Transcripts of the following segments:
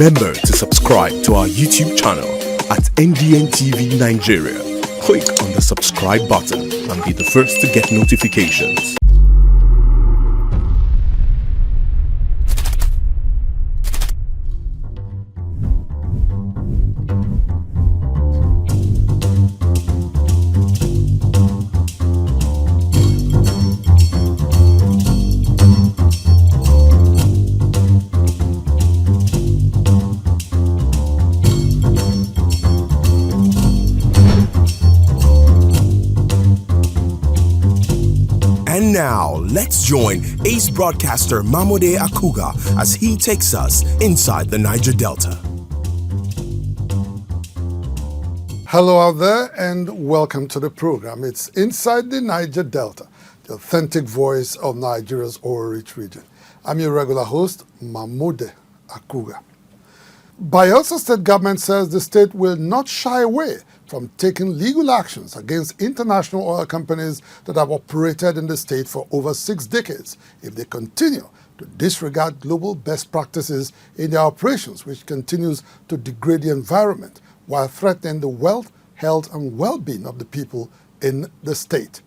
Remember to subscribe to our YouTube channel at NDN TV Nigeria. Click on the subscribe button and be the first to get notifications. And now, let's join ace broadcaster MAMODE AKUGHA as he takes us inside the Niger Delta. Hello out there and welcome to the program. It's Inside the Niger Delta, the authentic voice of Nigeria's oil-rich region. I'm your regular host, MAMODE AKUGHA. Bayelsa State government says the state will not shy away from taking legal actions against international oil companies that have operated in the state for over 6 decades if they continue to disregard global best practices in their operations, which continues to degrade the environment while threatening the wealth, health, and well-being of the people in the state.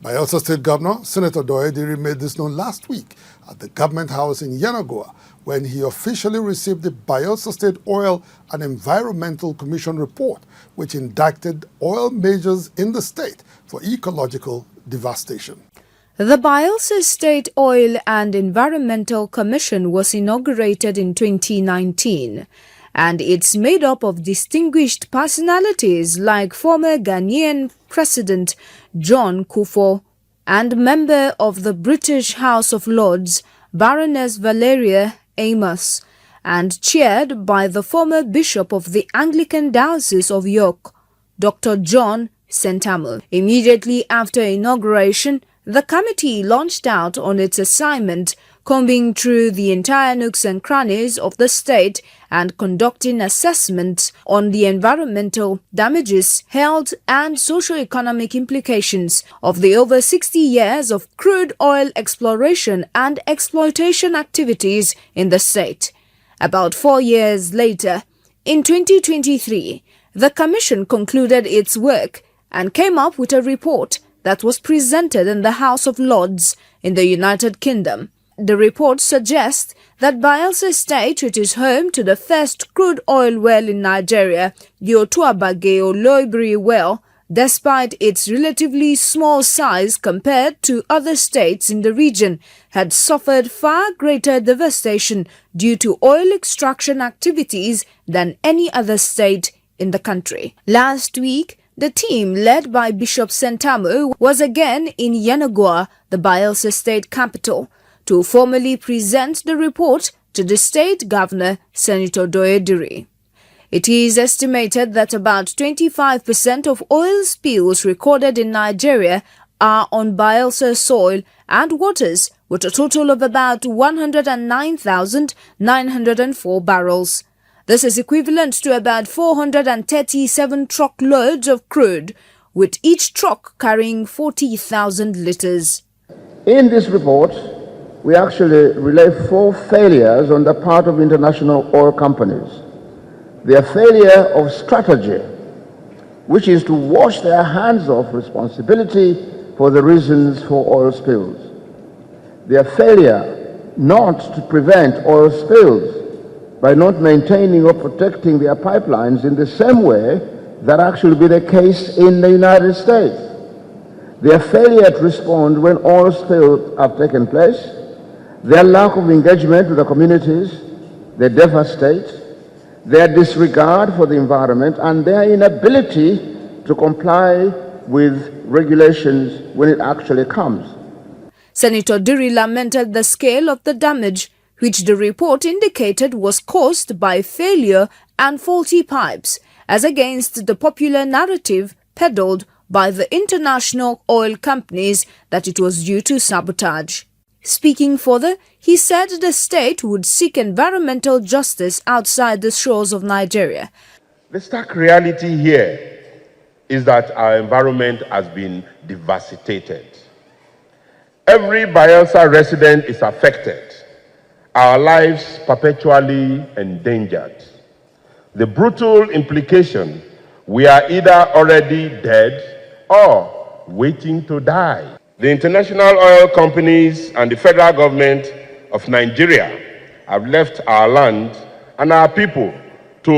Bayelsa State Governor Senator Doyediri made this known last week at the Government House in Yenagoa when he officially received the Bayelsa State Oil and Environmental Commission report, which indicted oil majors in the state for ecological devastation. The Bayelsa State Oil and Environmental Commission was inaugurated in 2019, and it's made up of distinguished personalities like former Ghanaian President John Kufuor and member of the British House of Lords Baroness Valeria Amos, and chaired by the former Bishop of the Anglican Diocese of York, Dr. John Sentamu. Immediately after inauguration, the committee launched out on its assignment, combing through the entire nooks and crannies of the state and conducting assessments on the environmental damages, health and socio-economic implications of the over 60 years of crude oil exploration and exploitation activities in the state. About 4 years later, in 2023, the Commission concluded its work and came up with a report that was presented in the House of Lords in the United Kingdom. The report suggests that Bayelsa State, which is home to the first crude oil well in Nigeria, the Otuabage-Oloibiri well, despite its relatively small size compared to other states in the region, had suffered far greater devastation due to oil extraction activities than any other state in the country. Last week, the team led by Bishop Sentamu was again in Yenagoa, the Bayelsa State capital, to formally present the report to the state governor, Senator Doyediri. It is estimated that about 25% of oil spills recorded in Nigeria are on Bayelsa soil and waters, with a total of about 109,904 barrels. This is equivalent to about 437 truckloads of crude, with each truck carrying 40,000 liters. In this report, we actually relay 4 failures on the part of international oil companies. Their failure of strategy, which is to wash their hands of responsibility for the reasons for oil spills. Their failure not to prevent oil spills by not maintaining or protecting their pipelines in the same way that actually be the case in the United States. Their failure to respond when oil spills have taken place, their lack of engagement with the communities they devastate, their disregard for the environment, and their inability to comply with regulations when it actually comes. Senator Diri lamented the scale of the damage, which the report indicated was caused by failure and faulty pipes, as against the popular narrative peddled by the international oil companies that it was due to sabotage. Speaking further, he said the state would seek environmental justice outside the shores of Nigeria. The stark reality here is that our environment has been devastated. Every Bayelsa resident is affected, our lives perpetually endangered. The brutal implication, we are either already dead or waiting to die. The international oil companies and the federal government of Nigeria have left our land and our people to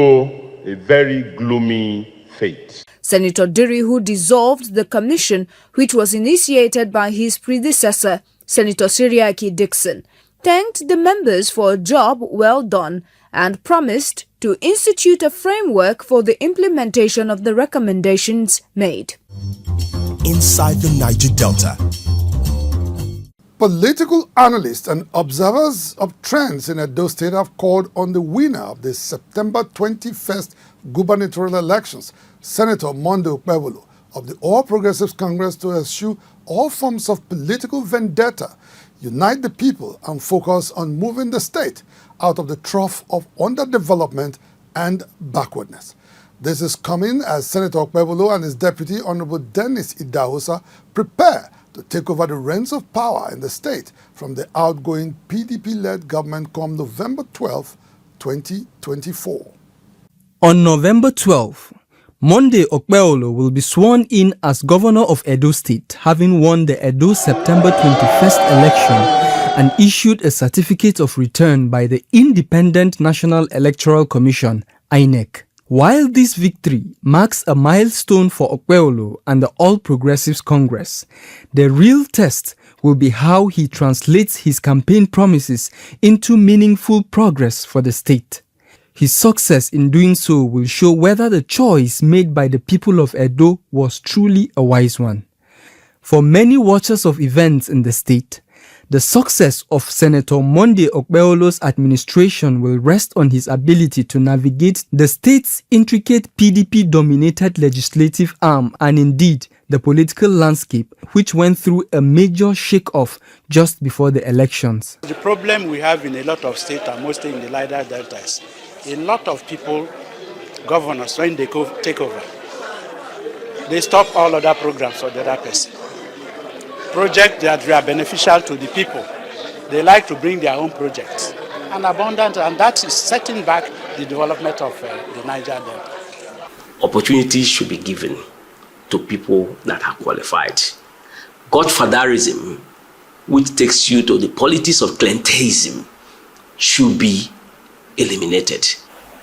a very gloomy fate. Senator Diri, who dissolved the commission which was initiated by his predecessor, Senator Siriaki Dixon, thanked the members for a job well done and promised to institute a framework for the implementation of the recommendations made. Inside the Niger Delta. Political analysts and observers of trends in Edo State have called on the winner of the September 21st gubernatorial elections, Senator MAMODE Okpebholo of the All Progressives Congress, to eschew all forms of political vendetta, unite the people, and focus on moving the state out of the trough of underdevelopment and backwardness. This is coming as Senator Okpebholo and his deputy, Honorable Dennis Idahosa, prepare to take over the reins of power in the state from the outgoing PDP-led government come November 12, 2024. On November 12, MAMODE Okpebholo will be sworn in as governor of Edo State, having won the Edo September 21st election and issued a certificate of return by the Independent National Electoral Commission, INEC. While this victory marks a milestone for Okpebholo and the All Progressives Congress, the real test will be how he translates his campaign promises into meaningful progress for the state. His success in doing so will show whether the choice made by the people of Edo was truly a wise one. For many watchers of events in the state, the success of Senator MAMODE Okpebholo's administration will rest on his ability to navigate the state's intricate PDP-dominated legislative arm and indeed the political landscape, which went through a major shake-off just before the elections. The problem we have in a lot of states, and mostly in the Niger Delta, is a lot of people, governors, when they take over, they stop all other programs for the other person. Projects that are beneficial to the people, they like to bring their own projects and abundant, and that is setting back the development of the Niger Delta. Opportunities should be given to people that are qualified. Godfatherism, which takes you to the politics of clientelism, should be eliminated.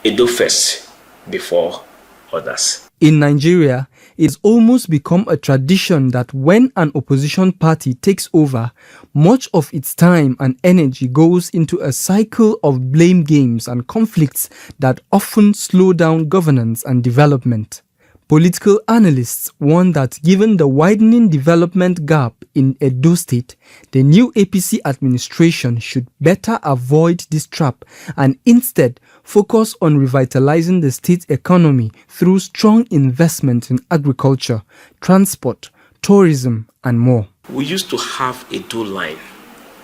Edo first before others. In Nigeria, it's almost become a tradition that when an opposition party takes over, much of its time and energy goes into a cycle of blame games and conflicts that often slow down governance and development. Political analysts warn that given the widening development gap in Edo State, the new APC administration should better avoid this trap and instead focus on revitalizing the state's economy through strong investment in agriculture, transport, tourism, and more. We used to have a Edo line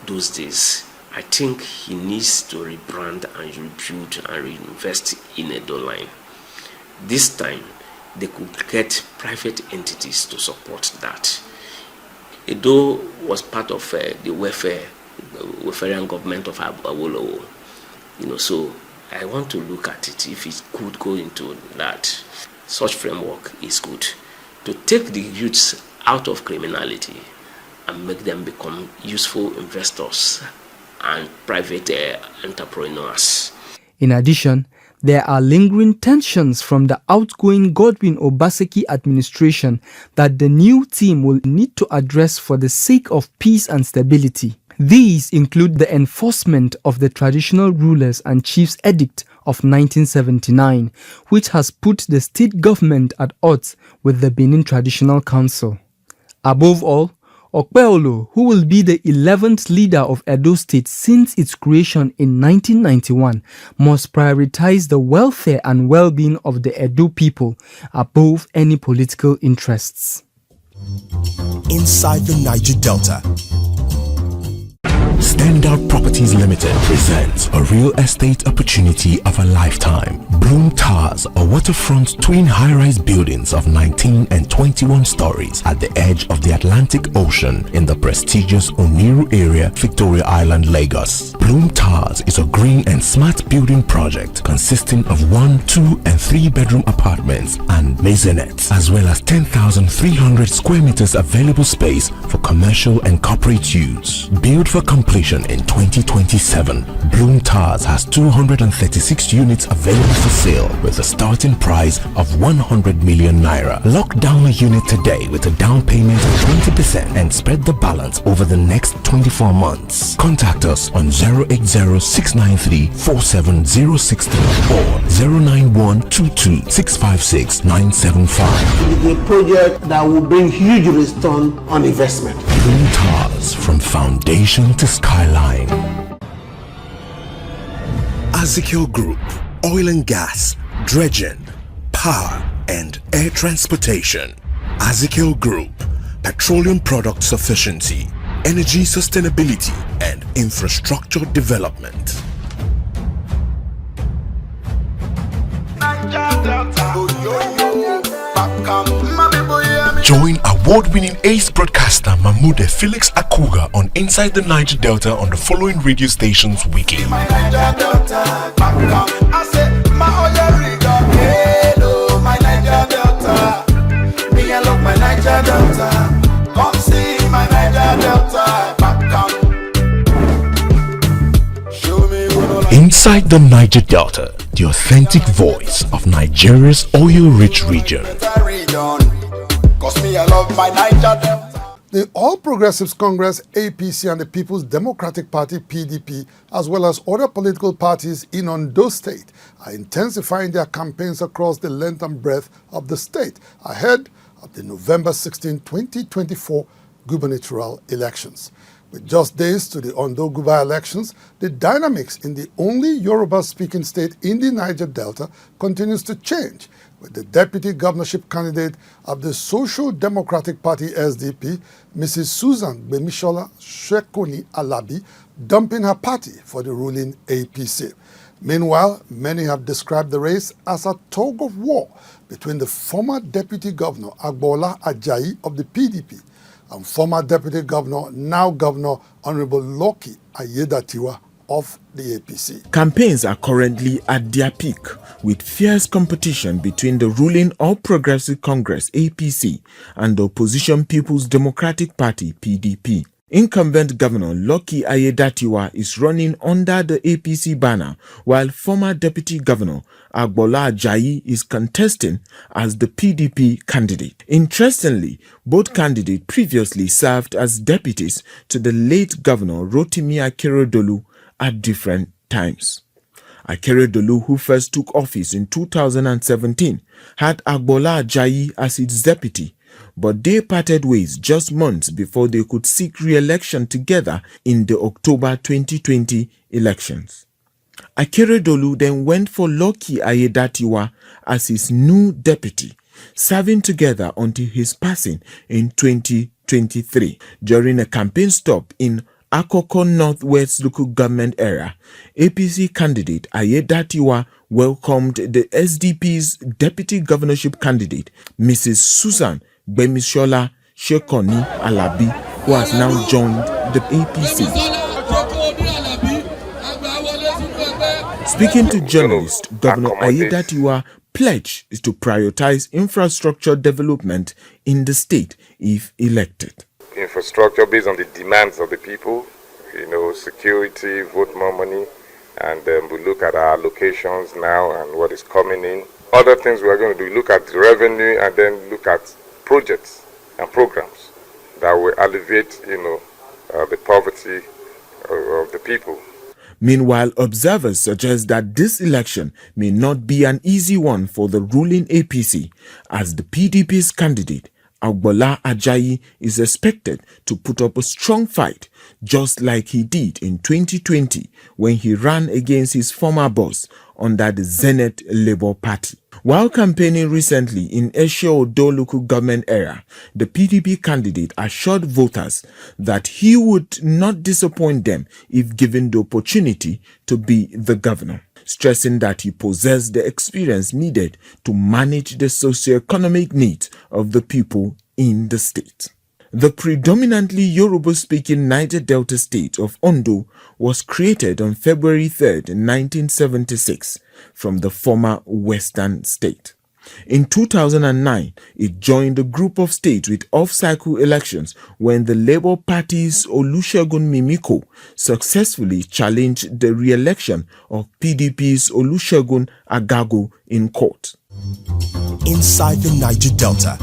those days. I think he needs to rebrand and rebuild and reinvest in a Edo line. This time, they could get private entities to support that. Edo was part of the welfare government of Awolowo. So I want to look at it if it could go into that. Such framework is good to take the youths out of criminality and make them become useful investors and private entrepreneurs. In addition, there are lingering tensions from the outgoing Godwin Obaseki administration that the new team will need to address for the sake of peace and stability. These include the enforcement of the Traditional Rulers and Chiefs Edict of 1979, which has put the state government at odds with the Benin Traditional Council. Above all, Okpebholo, who will be the 11th leader of Edo State since its creation in 1991, must prioritize the welfare and well-being of the Edo people above any political interests. Inside the Niger Delta. Standout Properties Limited presents a real estate opportunity of a lifetime. Bloom Towers, a waterfront twin high-rise buildings of 19 and 21 stories at the edge of the Atlantic Ocean in the prestigious Oniru area, Victoria Island, Lagos. Bloom Towers is a green and smart building project consisting of 1, 2 and 3 bedroom apartments and maisonettes, as well as 10,300 square meters available space for commercial and corporate use. Built for completion in 2027, Bloom Towers has 236 units available for sale with a starting price of 100 million naira. Lock down a unit today with a down payment of 20% and spread the balance over the next 24 months. Contact us on 080-693-47063 or 091-22-656-975. It is a project that will bring huge return on investment. Bloom Towers, from foundation to skyline. Ezekiel Group, oil and gas, dredging, power and air transportation. Ezekiel Group, petroleum product sufficiency, energy sustainability and infrastructure development. Join award-winning ace broadcaster MAMODE Felix AKUGHA on Inside the Niger Delta on the following radio stations weekly. Inside the Niger Delta, the authentic voice of Nigeria's oil-rich region. The All Progressives Congress, APC, and the People's Democratic Party, PDP, as well as other political parties in Ondo State, are intensifying their campaigns across the length and breadth of the state ahead of the November 16, 2024 gubernatorial elections. With just days to the Ondo Guba elections, the dynamics in the only Yoruba-speaking state in the Niger Delta continues to change, with the deputy governorship candidate of the Social Democratic Party SDP, Mrs. Susan Bemishola Shekoni Alabi, dumping her party for the ruling APC. Meanwhile, many have described the race as a tug of war between the former deputy governor Agbola Ajayi of the PDP and former deputy governor, now governor, Honorable Lucky Ayedatiwa of the APC. Campaigns are currently at their peak, with fierce competition between the ruling All Progressive Congress APC and the opposition People's Democratic Party PDP. Incumbent Governor Lucky Ayedatiwa is running under the APC banner, while former Deputy Governor Agbola Ajayi is contesting as the PDP candidate. Interestingly, both candidates previously served as deputies to the late Governor Rotimi Akeredolu at different times. Akeredolu, who first took office in 2017, had Agbola Ajayi as its deputy, but they parted ways just months before they could seek re-election together in the October 2020 elections. Akeredolu then went for Lucky Ayedatiwa as his new deputy, serving together until his passing in 2023. During a campaign stop in AKUGHA Northwest local government area, APC candidate Ayedatiwa welcomed the SDP's deputy governorship candidate, Mrs. Susan Bemishola Shekoni Alabi, who has now joined the APC. Speaking to journalists, Governor Ayedatiwa pledged to prioritize infrastructure development in the state if elected. Infrastructure based on the demands of the people, security, vote more money, and we look at our locations now and what is coming in. Other things we are going to do, look at the revenue and then look at projects and programs that will alleviate, the poverty of the people. Meanwhile, observers suggest that this election may not be an easy one for the ruling APC, as the PDP's candidate, Agbola Ajayi is expected to put up a strong fight, just like he did in 2020 when he ran against his former boss under the Zenith Labour Party. While campaigning recently in Esho-Odo local government area, the PDP candidate assured voters that he would not disappoint them if given the opportunity to be the governor, stressing that he possessed the experience needed to manage the socio-economic needs of the people in the state. The predominantly Yoruba-speaking Niger Delta state of Ondo was created on February 3, 1976, from the former Western state. In 2009, it joined a group of states with off-cycle elections when the Labour Party's Olusegun Mimiko successfully challenged the re-election of PDP's Olusegun Agago in court. Inside the Niger Delta.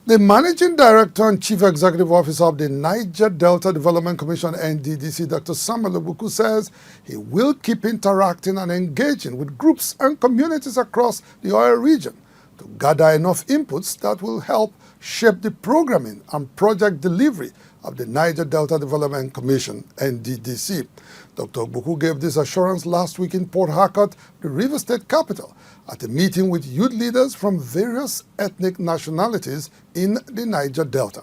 The Managing Director and Chief Executive Officer of the Niger Delta Development Commission, NDDC, Dr. Samuel Obuku, says he will keep interacting and engaging with groups and communities across the oil region to gather enough inputs that will help shape the programming and project delivery of the Niger Delta Development Commission, NDDC. Dr. Obuku gave this assurance last week in Port Harcourt, the River State capital, at a meeting with youth leaders from various ethnic nationalities in the Niger Delta.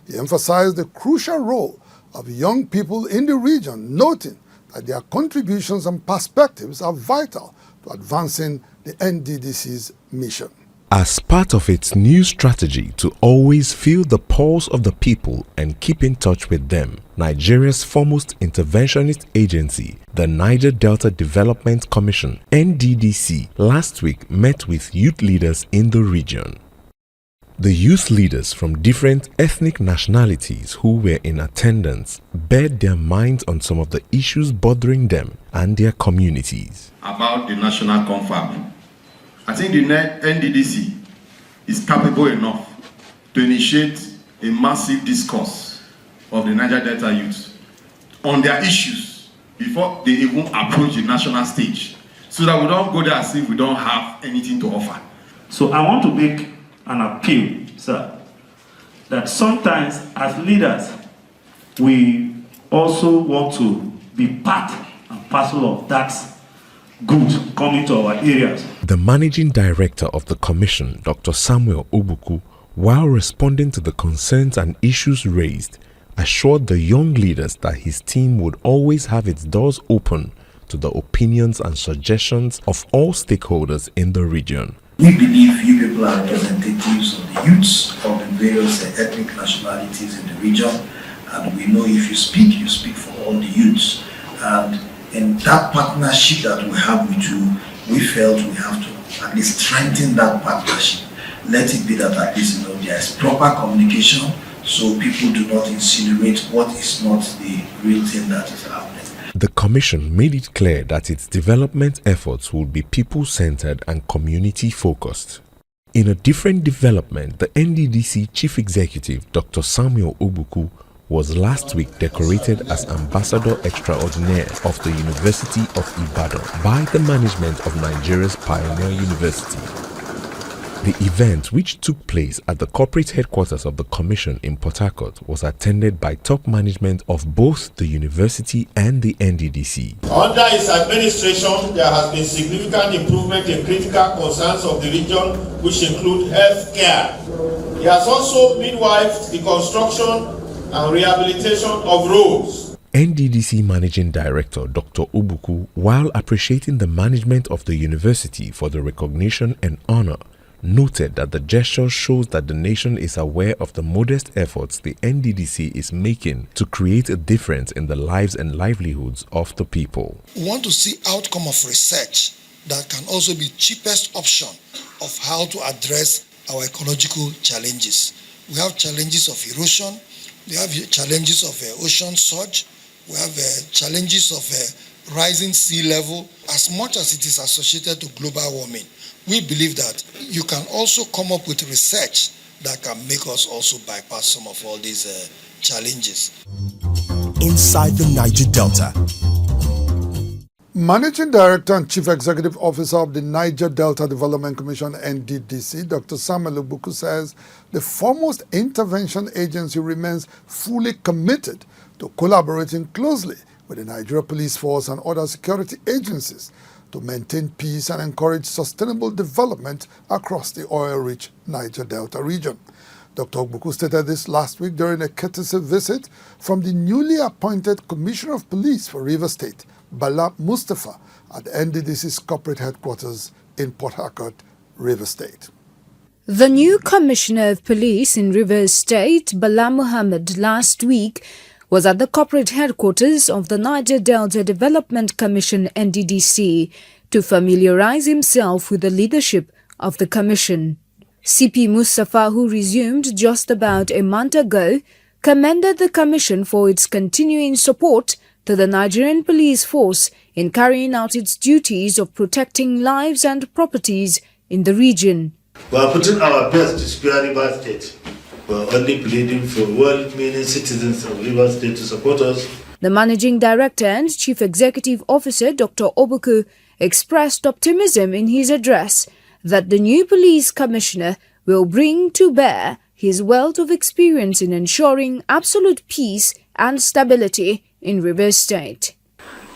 He emphasized the crucial role of young people in the region, noting that their contributions and perspectives are vital to advancing the NDDC's mission. As part of its new strategy to always feel the pulse of the people and keep in touch with them, Nigeria's foremost interventionist agency, the Niger Delta Development Commission, NDDC, last week met with youth leaders in the region. The youth leaders from different ethnic nationalities who were in attendance bared their minds on some of the issues bothering them and their communities. About the national confab, I think the NDDC is capable enough to initiate a massive discourse of the Niger Delta youth on their issues before they even approach the national stage, so that we don't go there as if we don't have anything to offer. So I want to make an appeal, sir, that sometimes as leaders, we also want to be part and parcel of that good coming to our areas. The managing director of the commission, Dr. Samuel Obuku, while responding to the concerns and issues raised, assured the young leaders that his team would always have its doors open to the opinions and suggestions of all stakeholders in the region. We believe you people are representatives of the youths of the various ethnic nationalities in the region, and we know if you speak for all the youths. And in that partnership that we have with you, we felt we have to at least strengthen that partnership. Let it be that at least there is proper communication, so people do not insinuate what is not the real thing that is happening. The commission made it clear that its development efforts will be people-centered and community-focused. In a different development, the NDDC Chief Executive, Dr. Samuel Obuku, was last week decorated as Ambassador Extraordinaire of the University of Ibadan by the management of Nigeria's Pioneer University. The event, which took place at the corporate headquarters of the Commission in Port Harcourt, was attended by top management of both the university and the NDDC. Under his administration, there has been significant improvement in critical concerns of the region, which include health care. He has also midwifed the construction and rehabilitation of roads. NDDC Managing Director Dr. Obuku, while appreciating the management of the university for the recognition and honor, noted that the gesture shows that the nation is aware of the modest efforts the NDDC is making to create a difference in the lives and livelihoods of the people. We want to see outcome of research that can also be cheapest option of how to address our ecological challenges. We have challenges of erosion, we have challenges of ocean surge, we have challenges of rising sea level. As much as it is associated to global warming, we believe that you can also come up with research that can make us also bypass some of all these challenges. Inside the Niger Delta. Managing Director and Chief Executive Officer of the Niger Delta Development Commission, NDDC, Dr. Samuel Obuku, says the foremost intervention agency remains fully committed to collaborating closely with the Nigeria Police Force and other security agencies to maintain peace and encourage sustainable development across the oil-rich Niger Delta region. Dr. Obuku stated this last week during a courtesy visit from the newly appointed Commissioner of Police for Rivers State, Bala Mustafa, at the NDDC's corporate headquarters in Port Harcourt, Rivers State. The new Commissioner of Police in Rivers State, Bala Muhammad, last week was at the corporate headquarters of the Niger Delta Development Commission, NDDC, to familiarize himself with the leadership of the commission. CP Mustafa, who resumed just about a month ago, commended the commission for its continuing support to the Nigerian police force in carrying out its duties of protecting lives and properties in the region. We are putting our best to spare Rivers State. We are only pleading for well-meaning citizens of Rivers State to support us. The Managing Director and Chief Executive Officer, Dr. Obuku, expressed optimism in his address that the new police commissioner will bring to bear his wealth of experience in ensuring absolute peace and stability in Rivers State.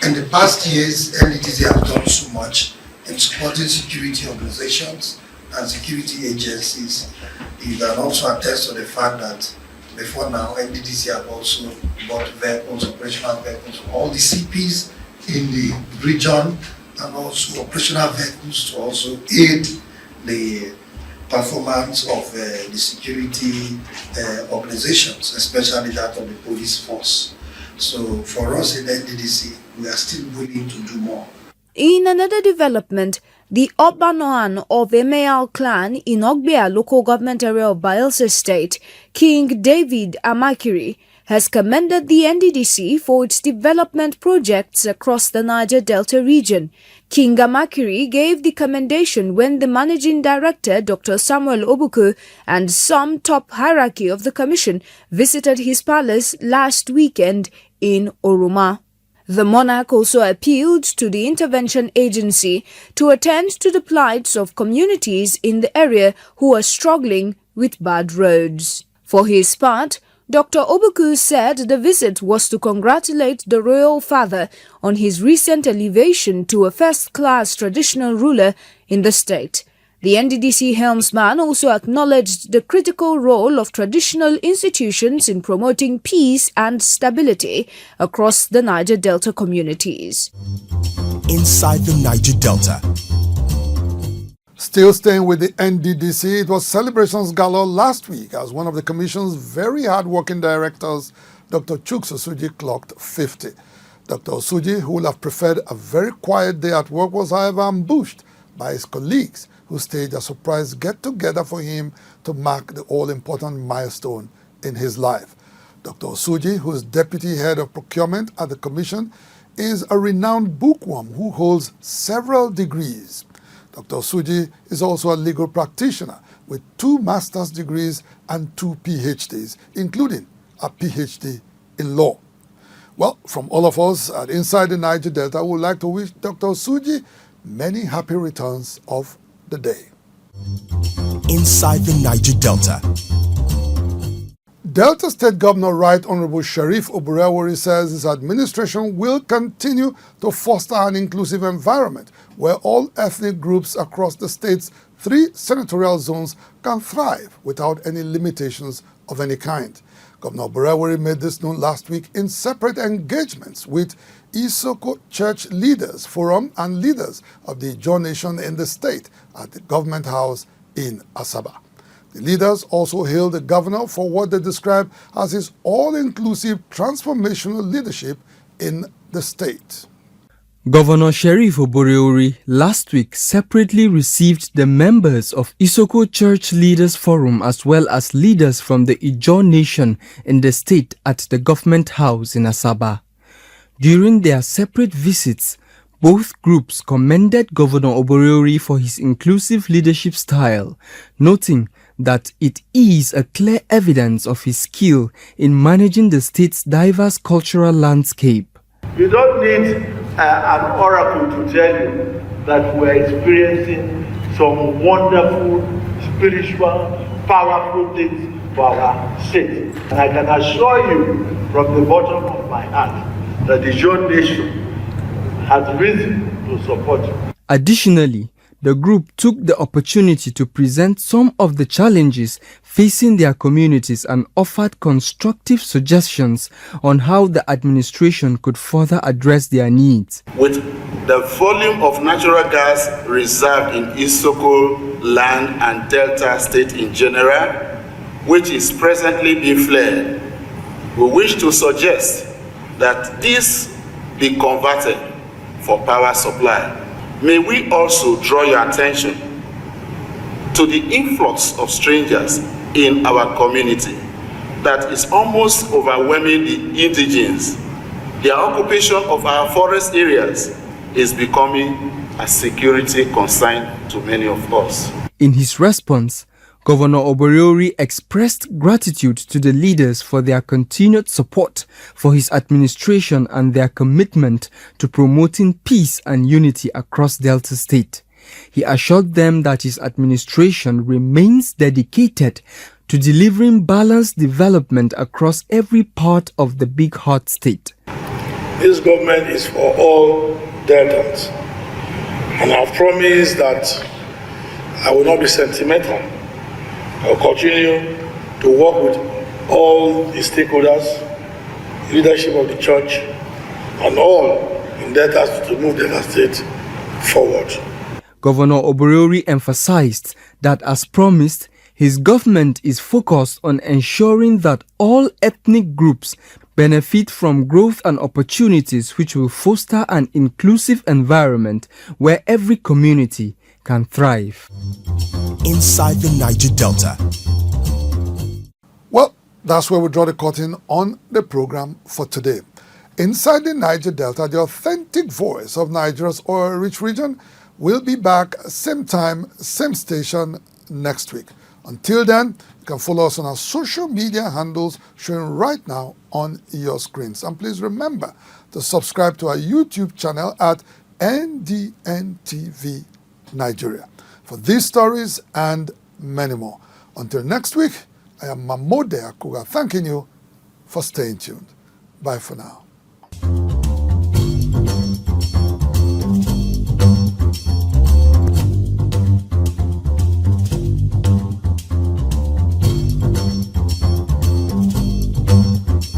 In the past years, NDDC have done so much in supporting security organizations and security agencies. You can also attest to the fact that before now, NDDC have also bought vehicles, operational vehicles for all the CPs in the region, and also operational vehicles to also aid the performance of the security organizations, especially that of the police force. So for us in NDDC, we are still willing to do more. In another development, the Obanoan of Emeal clan in Ogbea local government area of Bayelsa State, King David Amakiri, has commended the NDDC for its development projects across the Niger Delta region. King Amakiri gave the commendation when the Managing Director, Dr. Samuel Obuku, and some top hierarchy of the commission visited his palace last weekend in Oroma. The monarch also appealed to the intervention agency to attend to the plights of communities in the area who are struggling with bad roads. For his part, Dr. Obuku said the visit was to congratulate the royal father on his recent elevation to a first-class traditional ruler in the state. The NDDC helmsman also acknowledged the critical role of traditional institutions in promoting peace and stability across the Niger Delta communities. Inside the Niger Delta. Still staying with the NDDC, it was celebrations galore last week as one of the Commission's very hard-working directors, Dr. Chuks Osuji, clocked 50. Dr. Osuji, who would have preferred a very quiet day at work, was however ambushed by his colleagues who staged a surprise get-together for him to mark the all-important milestone in his life. Dr. Osuji, who is Deputy Head of Procurement at the Commission, is a renowned bookworm who holds several degrees. Dr. Osuji is also a legal practitioner with 2 master's degrees and 2 PhDs, including a PhD in law. Well, from all of us at Inside the Niger Delta, we would like to wish Dr. Osuji many happy returns of the day. Inside the Niger Delta. Delta State Governor Right Honorable Sheriff Oburewori says his administration will continue to foster an inclusive environment where all ethnic groups across the state's 3 senatorial zones can thrive without any limitations of any kind. Governor Oburewori made this known last week in separate engagements with Isoko Church Leaders Forum and leaders of the Ijaw Nation in the state at the Government House in Asaba. The leaders also hailed the governor for what they described as his all-inclusive transformational leadership in the state. Governor Sheriff Oburewori last week separately received the members of Isoko Church Leaders Forum as well as leaders from the Ijaw Nation in the state at the Government House in Asaba. During their separate visits, both groups commended Governor Oburewori for his inclusive leadership style, noting that it is a clear evidence of his skill in managing the state's diverse cultural landscape. You don't need an oracle to tell you that we're experiencing some wonderful, spiritual, powerful things for our state. And I can assure you from the bottom of my heart that the John nation has reason to support you. Additionally, the group took the opportunity to present some of the challenges facing their communities and offered constructive suggestions on how the administration could further address their needs. With the volume of natural gas reserved in Isoko land and Delta State in general, which is presently being flared, we wish to suggest that this be converted for power supply. May we also draw your attention to the influx of strangers in our community that is almost overwhelming the indigenes. Their occupation of our forest areas is becoming a security concern to many of us. In his response, Governor Oborori expressed gratitude to the leaders for their continued support for his administration and their commitment to promoting peace and unity across Delta State. He assured them that his administration remains dedicated to delivering balanced development across every part of the Big Heart State. This government is for all Deltans, and I've promised that I will not be sentimental. I will continue to work with all the stakeholders, leadership of the church, and all in Delta to move Delta State forward. Governor Oborori emphasized that, as promised, his government is focused on ensuring that all ethnic groups benefit from growth and opportunities which will foster an inclusive environment where every community can thrive. Inside the Niger Delta. Well, that's where we draw the curtain on the program for today. Inside the Niger Delta, the authentic voice of Nigeria's oil-rich region will be back same time, same station next week. Until then, you can follow us on our social media handles showing right now on your screens. And please remember to subscribe to our YouTube channel at NDNTV Nigeria for these stories and many more. Until next week, I am MAMODE AKUGHA thanking you for staying tuned. Bye for now.